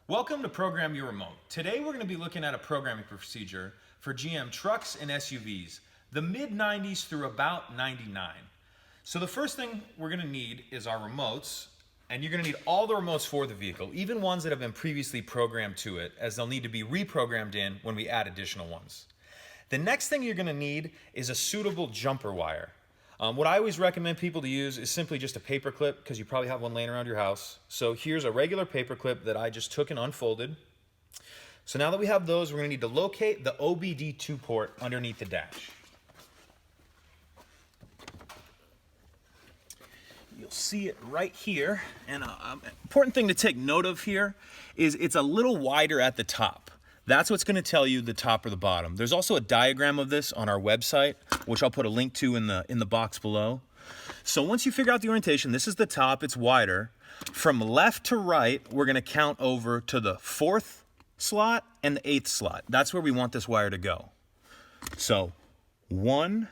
Welcome to Program Your Remote. Today we're going to be looking at a programming procedure for GM trucks and SUVs, the mid-90s through about 99. So the first thing we're going to need is our remotes, and you're going to need all the remotes for the vehicle, even ones that have been previously programmed to it, as they'll need to be reprogrammed in when we add additional ones. The next thing you're going to need is a suitable jumper wire. What I always recommend people to use is simply just a paper clip, because you probably have one laying around your house. So here's a regular paper clip that I just took and unfolded. So now that we have those, we're going to need to locate the OBD2 port underneath the dash. You'll see it right here. And an important thing to take note of here is it's a little wider at the top. That's what's going to tell you the top or the bottom. There's also a diagram of this on our website, which I'll put a link to in the box below. So once you figure out the orientation, this is the top, it's wider. From left to right, we're going to count over to the 4th slot and the 8th slot. That's where we want this wire to go. So 1,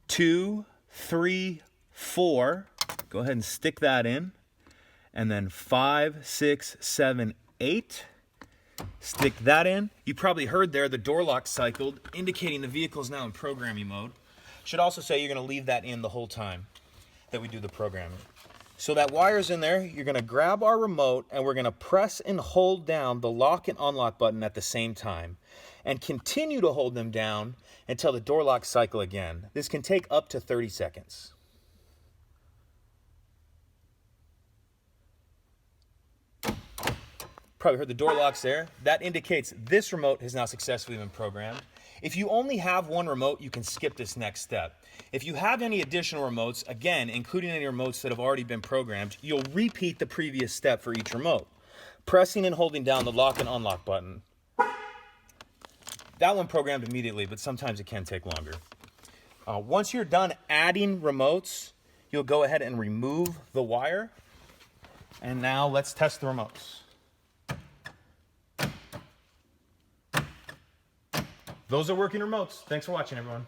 2, 3, 4. Go ahead and stick that in. And then 5, 6, 7, 8. Stick that in. You probably heard there the door lock cycled, indicating the vehicle is now in programming mode. Should also say you're going to leave that in the whole time that we do the programming. So that wire's in there. You're going to grab our remote and we're going to press and hold down the lock and unlock button at the same time and continue to hold them down until the door lock cycle again. This can take up to 30 seconds. Probably heard the door locks there. That indicates this remote has now successfully been programmed. If you only have one remote, you can skip this next step. If you have any additional remotes, again, including any remotes that have already been programmed, you'll repeat the previous step for each remote, pressing and holding down the lock and unlock button. That one programmed immediately, but sometimes it can take longer. Once you're done adding remotes, you'll go ahead and remove the wire. And now let's test the remotes. Those are working remotes. Thanks for watching, everyone.